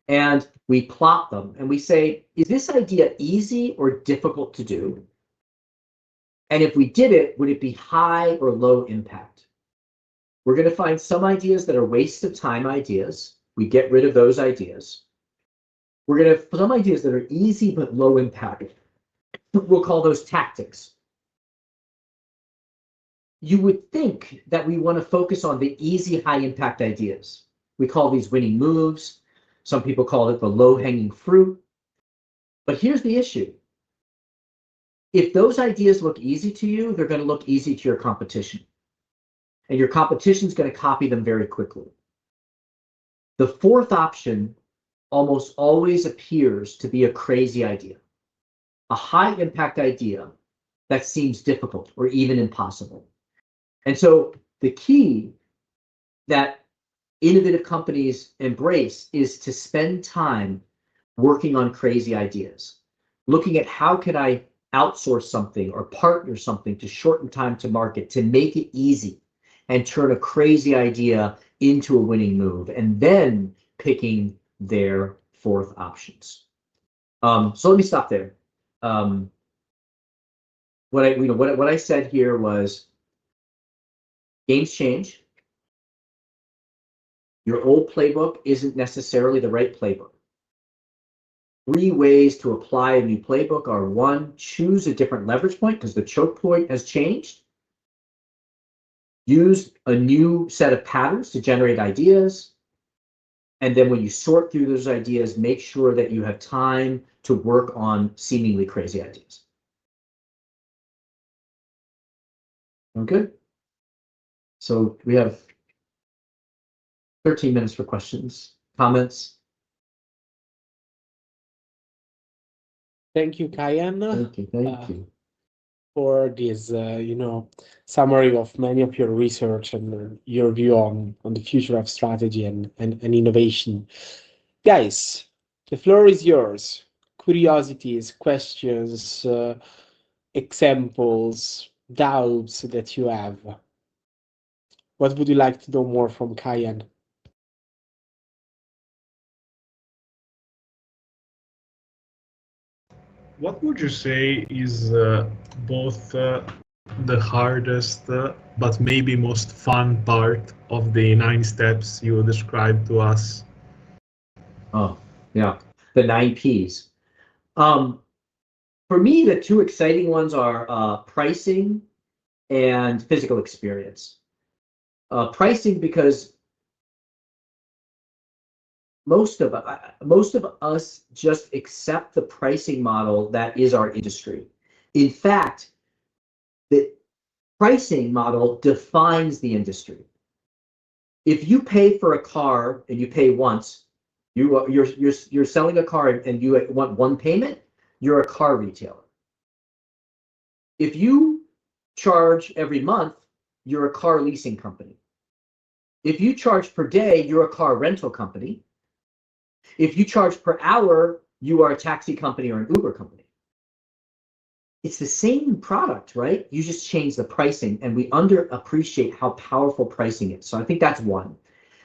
and we plot them and we say, is this idea easy or difficult to do? And if we did it, would it be high or low impact? We're going to find some ideas that are waste of time ideas. We get rid of those ideas. We're going to have some ideas that are easy but low impact. We'll call those tactics. You would think that we want to focus on the easy, high impact ideas. We call these winning moves. Some people call it the low-hanging fruit. But here's the issue. If those ideas look easy to you, they're going to look easy to your competition. And your competition is going to copy them very quickly. The 4th option almost always appears to be a crazy idea, a high-impact idea that seems difficult or even impossible. And so the key that innovative companies embrace is to spend time working on crazy ideas, looking at how can I outsource something or partner something to shorten time to market, to make it easy and turn a crazy idea into a winning move, and then picking their 4th options. So let me stop there. What I said here was games change. Your old playbook isn't necessarily the right playbook. 3 ways to apply a new playbook are: 1, choose a different leverage point because the choke point has changed. Use a new set of patterns to generate ideas. And then when you sort through those ideas, make sure that you have time to work on seemingly crazy ideas. Okay. So we have 13 minutes for questions, comments. Thank you, Kaihan. Thank you. For this, summary of many of your research and your view on the future of strategy and innovation. Guys, the floor is yours. Curiosities, questions, examples, doubts that you have. What would you like to know more from Kaihan? What would you say is both the hardest but maybe most fun part of the 9 steps you described to us? Oh, yeah. The 9 Ps. For me, the 2 exciting ones are pricing and physical experience. Pricing because most of us just accept the pricing model that is our industry. In fact, the pricing model defines the industry. If you pay for a car and you pay once, you're selling a car and you want one payment, you're a car retailer. If you charge every month, you're a car leasing company. If you charge per day, you're a car rental company. If you charge per hour, you are a taxi company or an Uber company. It's the same product, right? You just change the pricing, and we underappreciate how powerful pricing is. So I think that's one.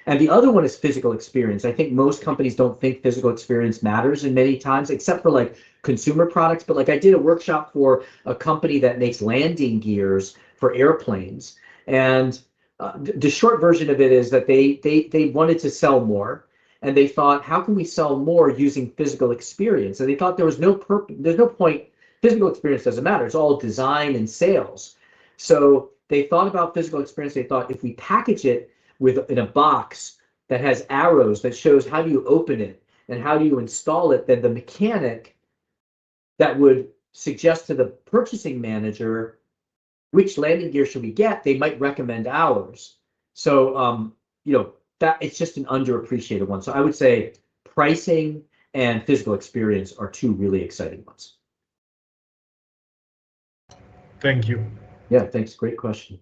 And the other one is physical experience. I think most companies don't think physical experience matters in many times, except for like consumer products. But like I did a workshop for a company that makes landing gears for airplanes. And the short version of it is that they wanted to sell more. And they thought, how can we sell more using physical experience? And they thought there's no point. Physical experience doesn't matter. It's all design and sales. So they thought about physical experience. They thought if we package it in a box that has arrows that shows how do you open it and how do you install it, then the mechanic that would suggest to the purchasing manager which landing gear should we get, they might recommend ours. So that it's just an underappreciated one. So I would say pricing and physical experience are 2 really exciting ones. Thank you. Yeah, thanks. Great question.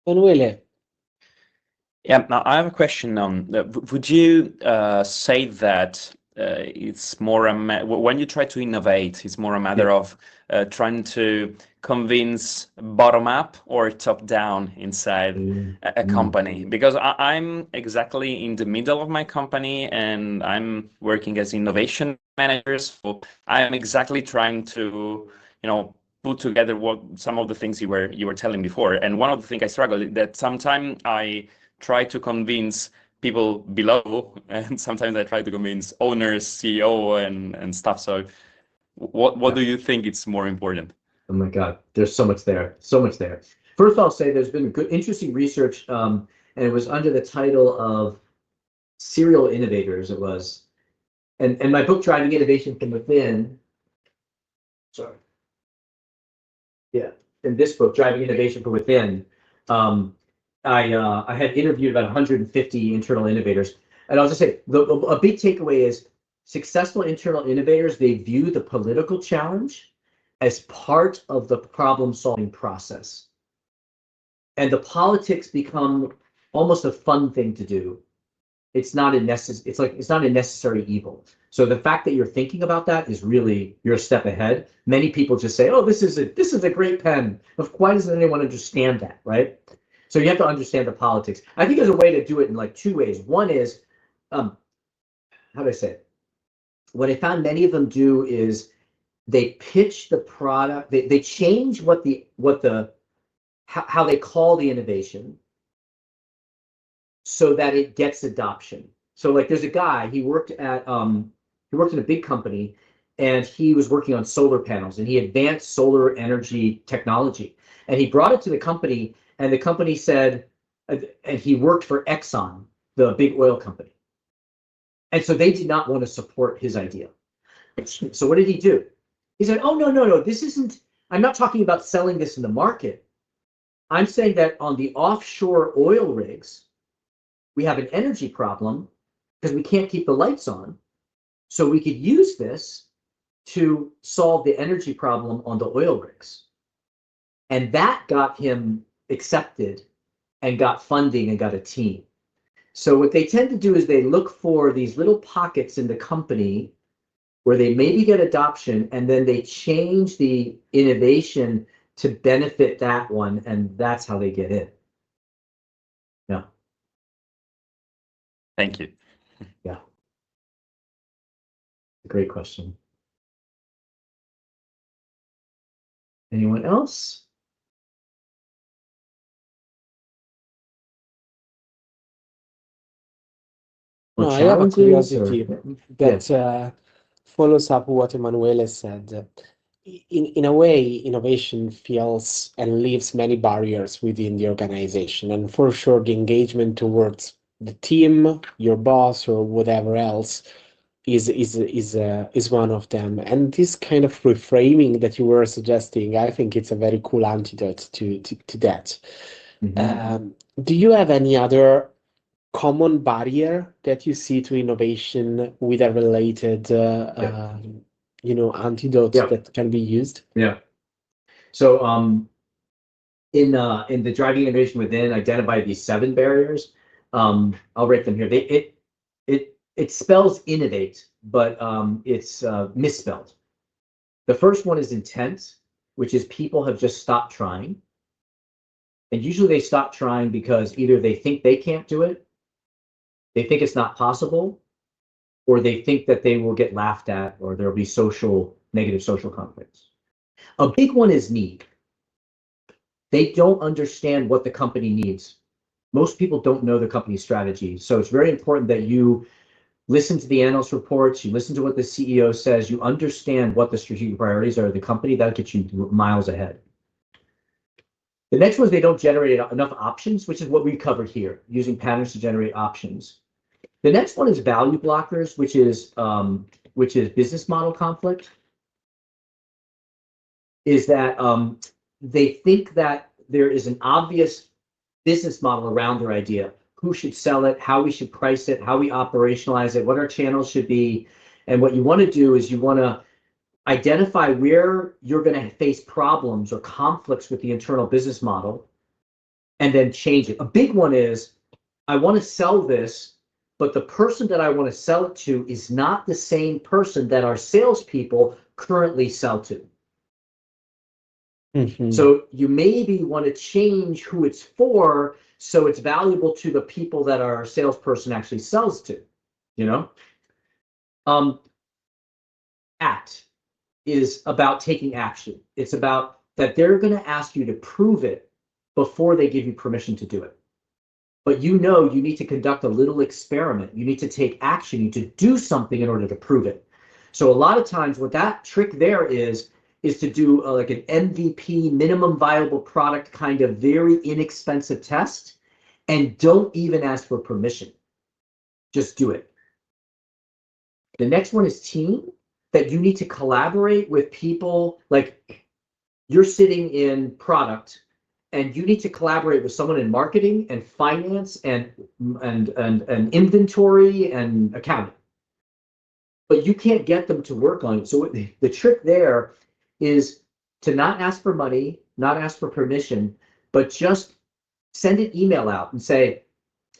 Emanuele. Yeah, now I have a question on, would you say that it's more when you try to innovate, it's more a matter of trying to convince bottom up or top down inside a company? Because I'm exactly in the middle of my company and I'm working as innovation manager. So I'm exactly trying to, put together some of the things you were telling before. And one of the things I struggle is that sometimes I try to convince people below, and sometimes I try to convince owners, CEO, and stuff. So, what do you think is more important? Oh my God, there's so much there, so much there. First, I'll say there's been good, interesting research, and it was under the title of serial innovators. It was, and my book, Driving Innovation from Within. Sorry. Yeah, in this book, Driving Innovation from Within, I had interviewed about 150 internal innovators, and I'll just say a big takeaway is successful internal innovators, they view the political challenge as part of the problem-solving process, and the politics become almost a fun thing to do. It's not a necessary evil. So the fact that you're thinking about that is really, you're a step ahead. Many people just say, "Oh, this is a great pen." Why doesn't anyone understand that, right? So you have to understand the politics. I think there's a way to do it in like 2 ways. One is, how do I say it? What I found many of them do is they pitch the product. They change how they call the innovation, so that it gets adoption. So like there's a guy, he worked in a big company, and he was working on solar panels, and he advanced solar energy technology. And he brought it to the company, and the company said, and he worked for Exxon, the big oil company. And so they did not want to support his idea. So what did he do? He said, oh, no, this isn't, I'm not talking about selling this in the market. I'm saying that on the offshore oil rigs, we have an energy problem because we can't keep the lights on. So we could use this to solve the energy problem on the oil rigs. And that got him accepted and got funding and got a team. So what they tend to do is they look for these little pockets in the company where they maybe get adoption, and then they change the innovation to benefit that one, and that's how they get in. Yeah. Thank you. Yeah. Great question. Anyone else? No, Or I have a challenges or curiosity that follows up what Emanuele said. In a way, innovation feels and leaves many barriers within the organization, and for sure, the engagement towards the team, your boss, or whatever else is one of them. And this kind of reframing that you were suggesting, I think it's a very cool antidote to that. Do you have any other common barrier that you see to innovation with a related antidote that can be used? Yeah. So in the driving innovation within, identify these 7 barriers. I'll write them here. It spells innovate, but it's misspelled. The first one is intent, which is people have just stopped trying. And usually they stop trying because either they think they can't do it, they think it's not possible, or they think that they will get laughed at, or there'll be negative social conflicts. A big one is need. They don't understand what the company needs. Most people don't know the company's strategy. So it's very important that you listen to the analyst reports, you listen to what the CEO says, you understand what the strategic priorities are of the company. That'll get you miles ahead. The next one is they don't generate enough options, which is what we covered here, using patterns to generate options. The next one is value blockers, which is business model conflict. Is that they think that there is an obvious business model around their idea. Who should sell it, how we should price it, how we operationalize it, what our channels should be. And what you want to do is you want to identify where you're going to face problems or conflicts with the internal business model, and then change it. A big one is, I want to sell this, but the person that I want to sell it to is not the same person that our salespeople currently sell to. So you maybe want to change who it's for, so it's valuable to the people that our salesperson actually sells to, Act is about taking action. It's about that they're going to ask you to prove it before they give you permission to do it. But you need to conduct a little experiment. You need to take action. You need to do something in order to prove it. So a lot of times what that trick there is to do like an MVP, minimum viable product, kind of very inexpensive test, and don't even ask for permission. Just do it. The next one is team, that you need to collaborate with people. Like you're sitting in product and you need to collaborate with someone in marketing and finance and inventory and accounting. But you can't get them to work on it. So the trick there is to not ask for money, not ask for permission, but just send an email out and say,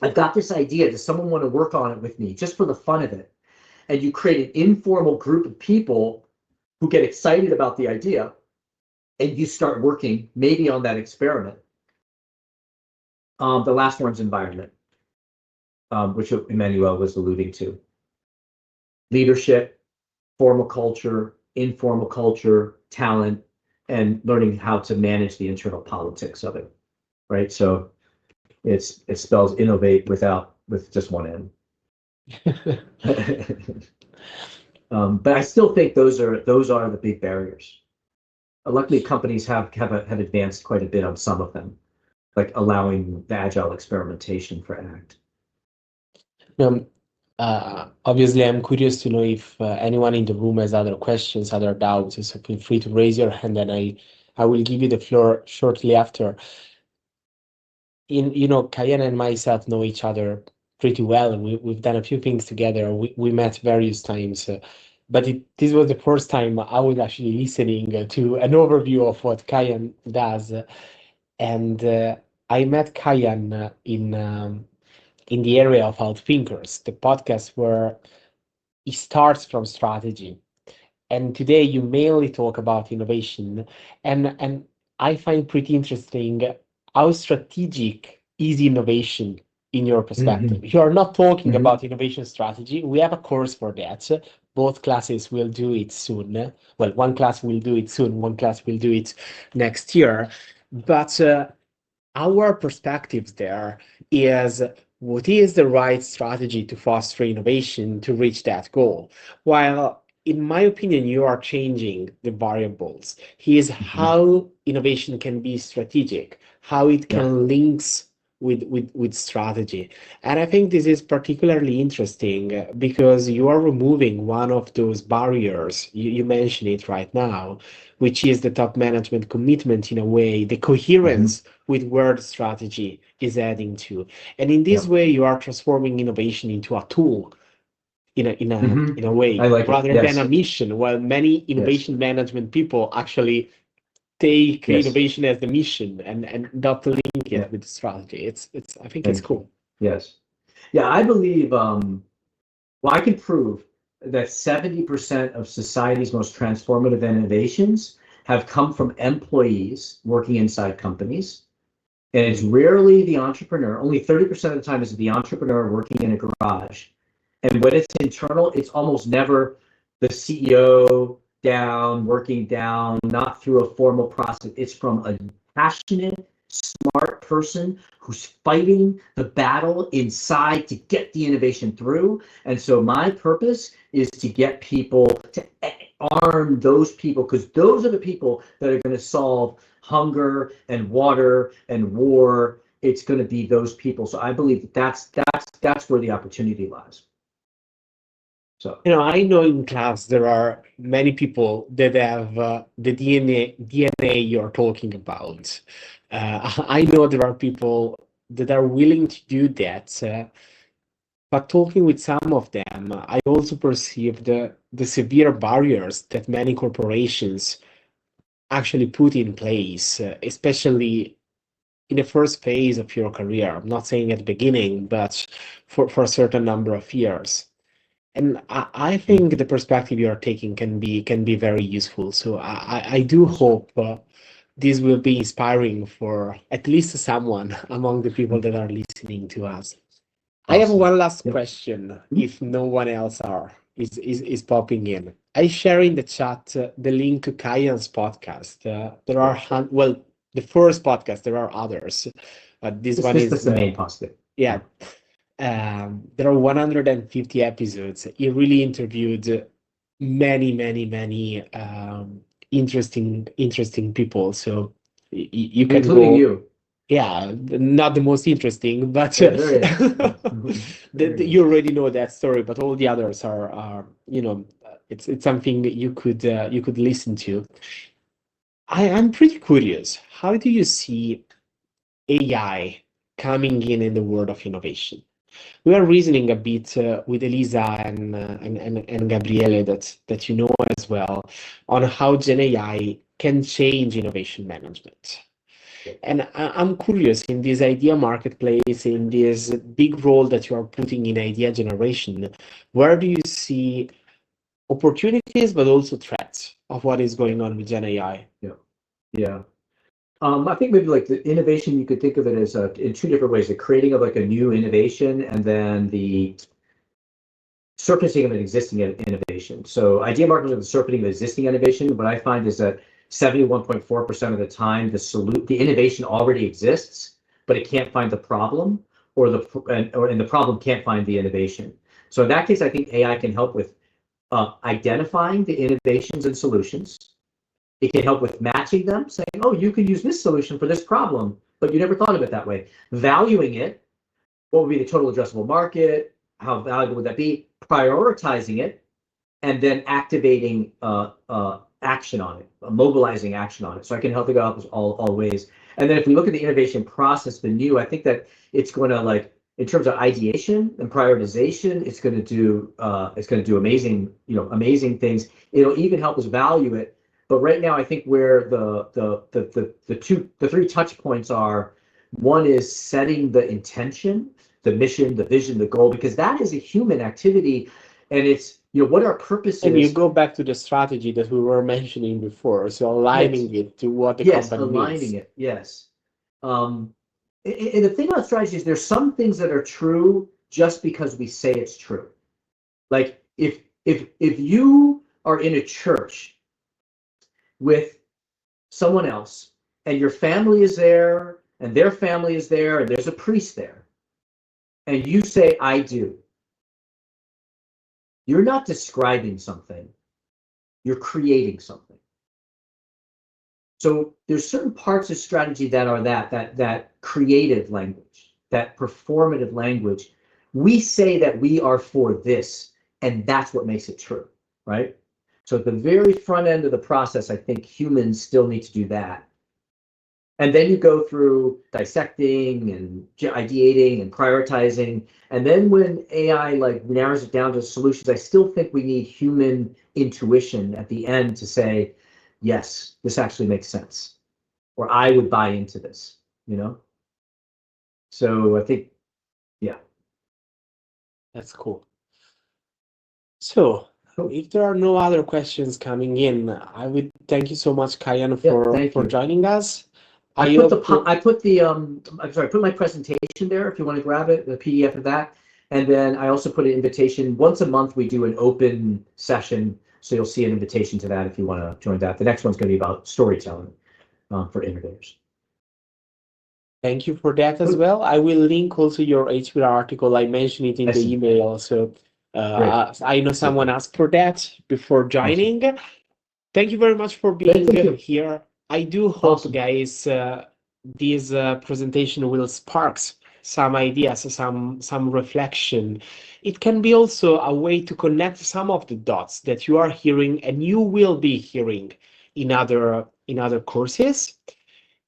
I've got this idea. Does someone want to work on it with me, just for the fun of it? And you create an informal group of people who get excited about the idea, and you start working maybe on that experiment. The last one's environment, which Emmanuel was alluding to. Leadership, formal culture, informal culture, talent, and learning how to manage the internal politics of it, right? So It spells innovate with just one N. But I still think those are the big barriers. Luckily, companies have advanced quite a bit on some of them, like allowing the agile experimentation for ACT. Obviously, I'm curious to know if anyone in the room has other questions, other doubts. So feel free to raise your hand, and I will give you the floor shortly after. Kaihan and myself know each other pretty well. We've done a few things together. We met various times, but this was the first time I was actually listening to an overview of what Kaihan does, and I met Kaihan in the area of Outthinkers, the podcast where it starts from strategy. And today you mainly talk about innovation. And I find pretty interesting how strategic is innovation in your perspective. You are not talking about innovation strategy. We have a course for that. Both classes will do it soon. Well, one class will do it soon, one class will do it next year. But our perspective there is what is the right strategy to foster innovation to reach that goal? While, in my opinion, you are changing the variables. Here's how innovation can be strategic, how it can links with strategy. And I think this is particularly interesting because you are removing one of those barriers. You mentioned it right now, which is the top management commitment in a way, the coherence with where the strategy is heading to. And in this way, you are transforming innovation into a tool in a way, rather than a mission, while many innovation management people actually take innovation as the mission and not link it with the strategy. I think it's cool. Yes. Yeah, I believe, well, I can prove that 70% of society's most transformative innovations have come from employees working inside companies. And it's rarely the entrepreneur. Only 30% of the time is the entrepreneur working in a garage. And when it's internal, it's almost never the CEO working down, not through a formal process. It's from a passionate, smart person who's fighting the battle inside to get the innovation through. And so my purpose is to get people to arm those people, because those are the people that are going to solve hunger and water and war. It's going to be those people. So I believe that's where the opportunity lies. So I know in class there are many people that have the DNA you're talking about. I know there are people that are willing to do that, but talking with some of them, I also perceive the severe barriers that many corporations actually put in place, especially in the first phase of your career. I'm not saying at the beginning, but for a certain number of years. And I think the perspective you are taking can be very useful. So I do hope this will be inspiring for at least someone among the people that are listening to us. I have one last question, if no one else is popping in. I share in the chat the link to Kaihan's podcast. There are the first podcast. There are others, but this one is the main podcast. Yeah. There are 150 episodes. He really interviewed many interesting people. So you can including go. You. Yeah, not the most interesting, but you already know that story. But all the others are it's something that you could listen to. I'm pretty curious. How do you see AI coming in the world of innovation? We are reasoning a bit with Elisa and Gabriele that you know as well on how Gen AI can change innovation management. And I'm curious, in this idea marketplace, in this big role that you are putting in idea generation, where do you see opportunities but also threats of what is going on with Gen AI? Yeah. I think maybe like the innovation, you could think of it as in two different ways: the creating of like a new innovation, and then the surfacing of an existing innovation. So idea marketing is the surfacing of existing innovation. What I find is that 71.4% of the time, the innovation already exists, but it can't find the problem, or the problem can't find the innovation. So in that case, I think AI can help with identifying the innovations and solutions. It can help with matching them, saying, oh, you can use this solution for this problem, but you never thought of it that way. Valuing it, what would be the total addressable market? How valuable would that be? Prioritizing it, and then activating action on it, mobilizing action on it. So I can help it out all ways. And then if we look at the innovation process, the new, I think that it's going to, like, in terms of ideation and prioritization, it's going to do amazing things. It'll even help us value it. But right now, I think where the three touch points are, one is setting the intention, the mission, the vision, the goal, because that is a human activity, and it's, what our purpose is. And you go back to the strategy that we were mentioning before, so aligning it to what the company needs. Aligning it, yes. And the thing about strategy is there's some things that are true just because we say it's true. Like if you are in a church with someone else, and your family is there, and their family is there, and there's a priest there, and you say, I do, you're not describing something, you're creating something. So there's certain parts of strategy that are that creative language, that performative language. We say that we are for this, and that's what makes it true, right? So at the very front end of the process, I think humans still need to do that. And then you go through dissecting and ideating and prioritizing. And then when AI like narrows it down to solutions, I still think we need human intuition at the end to say, yes, this actually makes sense, or I would buy into this, So I think, yeah. That's cool. So if there are no other questions coming in, I would thank you so much, Kaihan, for joining us. I put my presentation there if you want to grab it, the PDF of that. And then I also put an invitation. Once a month, we do an open session. So you'll see an invitation to that if you want to join that. The next one's going to be about storytelling for innovators. Thank you for that as well. I will link also your HBR article. I mentioned it in the email. So I know someone asked for that before joining. Awesome. Thank you very much for being here. I do hope, guys, this presentation will spark some ideas, some reflection. It can be also a way to connect some of the dots that you are hearing and you will be hearing in other courses.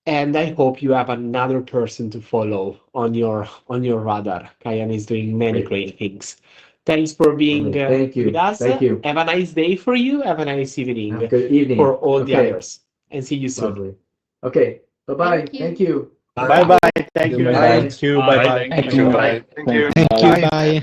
And I hope you have another person to follow on your radar. Kaihan is doing many great things. Thanks for being with us. Thank you. Have a nice day for you. Have a nice evening. Have a good evening for all the others. And see you soon. Lovely. Okay. Bye-bye. Thank you. Bye-bye. Thank you. Bye. Thank you. Bye-bye. Thank you. Bye. Thank you. Thank you. Bye.